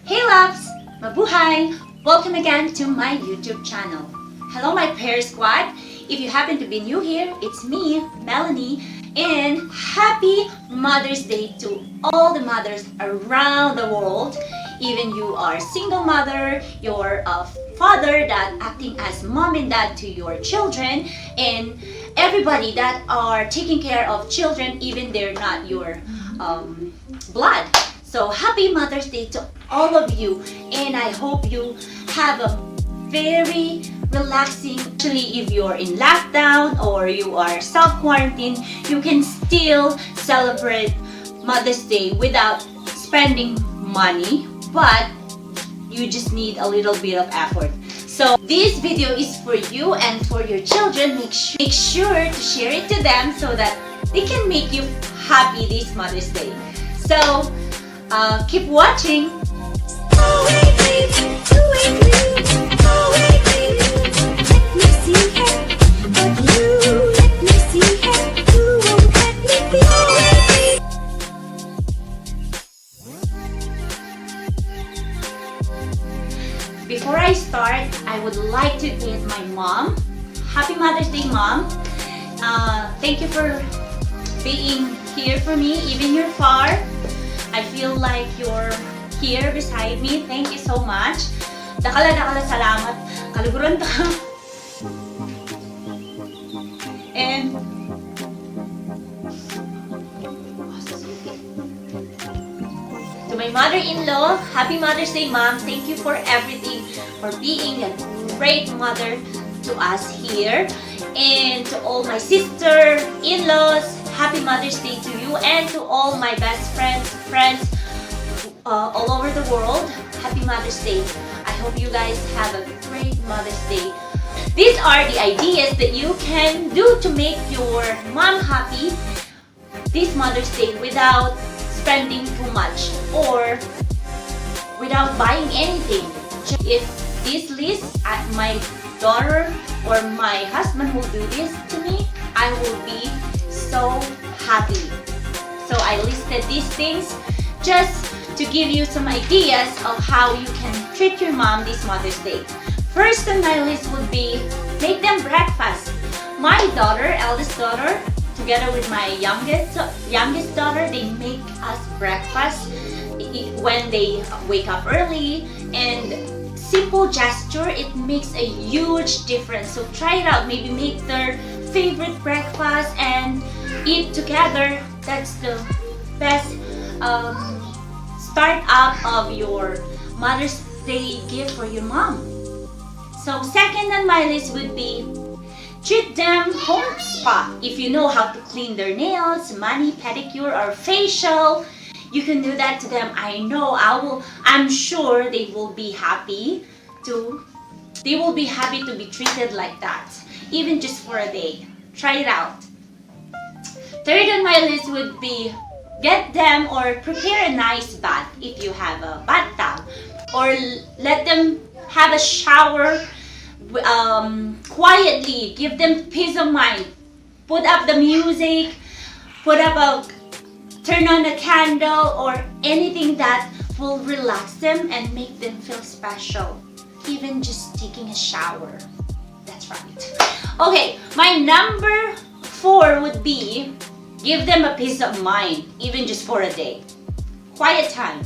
Hey loves! Mabuhay! Welcome again to my YouTube channel. Hello my PairSquad! If you happen to be new here, it's me, Melanie, and happy Mother's Day to all the mothers around the world. Even you are single mother, you're a father that acting as mom and dad to your children, and everybody that are taking care of children even they're not your blood. So happy Mother's Day to all of you, and I hope you have a very relaxing. Actually, if you're in lockdown or you are self-quarantine, you can still celebrate Mother's Day without spending money, but you just need a little bit of effort. So this video is for you and for your children. Make sure to share it to them so that they can make you happy this Mother's Day. So keep watching. Before I start, I would like to greet my mom. Happy Mother's Day, Mom. Thank you for being here for me, even you're far. I feel like you're here beside me. Thank you so much. Dakala salamat. Kaluguran ta. And to my mother-in-law, happy Mother's Day, Mom. Thank you for everything, for being a great mother to us here. And to all my sister-in-laws, happy Mother's Day to you, and to all my best friends all over the world. Happy Mother's Day. I hope you guys have a great Mother's Day. These are the ideas that you can do to make your mom happy this Mother's Day without spending too much or without buying anything. If this list, my daughter or my husband will do this to me, I will be so happy. So I listed these things just to give you some ideas of how you can treat your mom this Mother's Day. First on my list would be make them breakfast. My daughter, eldest daughter, together with my youngest daughter, they make us breakfast when they wake up early, and simple gesture, it makes a huge difference. So try it out. Maybe make their favorite breakfast and eat together. That's the best start up of your Mother's Day gift for your mom. So second on my list would be treat them home spa. If you know how to clean their nails, mani, pedicure, or facial, you can do that to them. I'm sure they will be happy to be treated like that, even just for a day. Try it out. Third on my list would be get them or prepare a nice bath if you have a bathtub, or let them have a shower quietly. Give them peace of mind. Put up the music, turn on a candle or anything that will relax them and make them feel special. Even just taking a shower. That's right. Okay, my number 4 would be give them a peace of mind, even just for a day. Quiet time.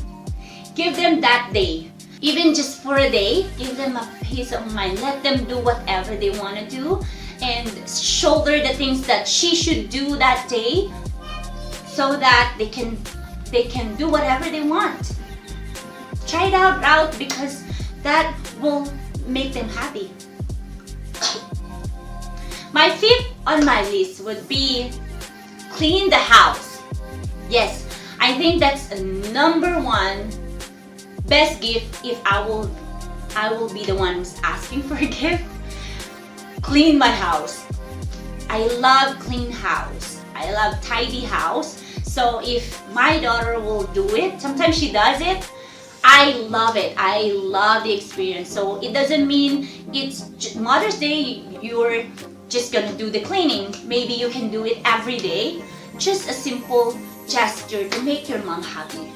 Give them that day. Even just for a day, give them a peace of mind. Let them do whatever they want to do and shoulder the things that she should do that day so that they can do whatever they want. Try it out because that will make them happy. My 5th on my list would be clean the house. Yes, I think that's a number 1 best gift if I will be the one who's asking for a gift. Clean my house. I love clean house. I love tidy house. So if my daughter will do it, sometimes she does it, I love it. I love the experience. So it doesn't mean it's Mother's Day you're just gonna do the cleaning. Maybe you can do it every day. Just a simple gesture to make your mom happy.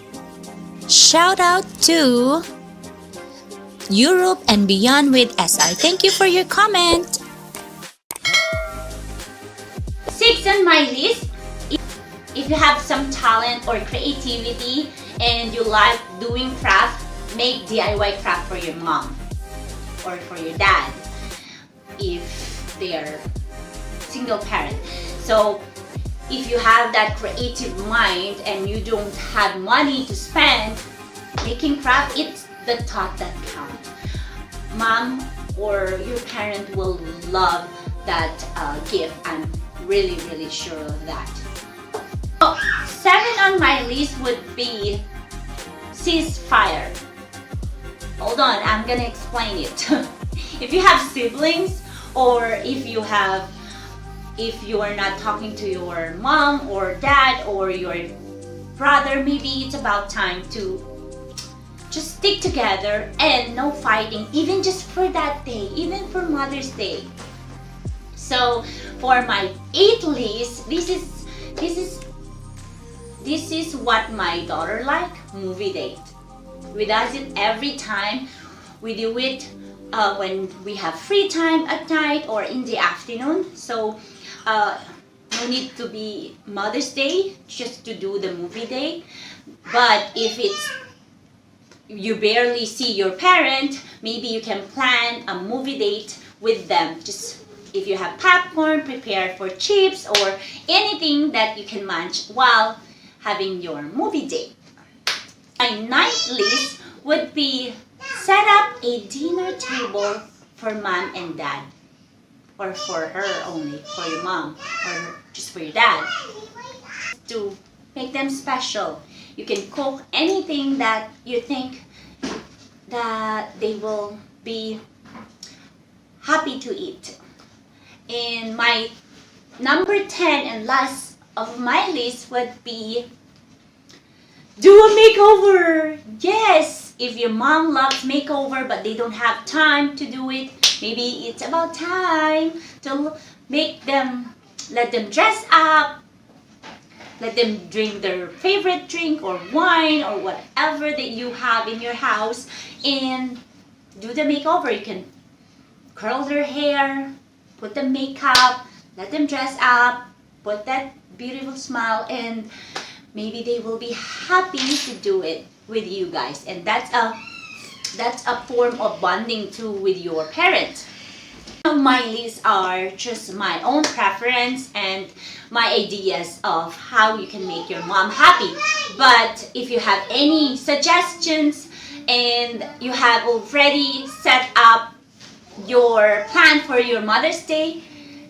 Shout out to Europe and Beyond with SI. Thank you for your comment. 6 on my list, if you have some talent or creativity and you like doing craft, make DIY craft for your mom or for your dad if they're single parent. So if you have that creative mind and you don't have money to spend, making craft, it's the thought that counts. Mom or your parent will love that gift. I'm really sure of that. So, 7 on my list would be ceasefire. Hold on, I'm gonna explain it. If you have siblings or if you are not talking to your mom or dad or your brother, maybe it's about time to just stick together and no fighting, even just for that day, even for Mother's Day. So for my 8th list, this is what my daughter like, movie date. We does it every time. We do it when we have free time at night or in the afternoon. So no need to be Mother's Day just to do the movie day. But if you barely see your parent, maybe you can plan a movie date with them. Just if you have popcorn, prepare for chips or anything that you can munch while having your movie date. My 9th list would be set up a dinner table for mom and dad. Or for her only, for your mom, or just for your dad. To make them special. You can cook anything that you think that they will be happy to eat. And my number 10 and last of my list would be do a makeover. Yes, if your mom loves makeover but they don't have time to do it, maybe it's about time to let them dress up, let them drink their favorite drink or wine or whatever that you have in your house and do the makeover. You can curl their hair, put the makeup, let them dress up, put that beautiful smile, and maybe they will be happy to do it with you guys. And that's a form of bonding too with your parents. My lists are just my own preference and my ideas of how you can make your mom happy. But if you have any suggestions and you have already set up your plan for your Mother's Day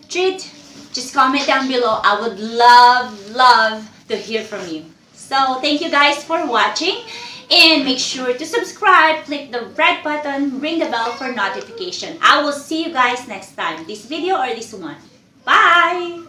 treat, just comment down below. I would love to hear from you. So thank you guys for watching. And make sure to subscribe, click the red button, ring the bell for notification. I will see you guys next time. This video or this one. Bye!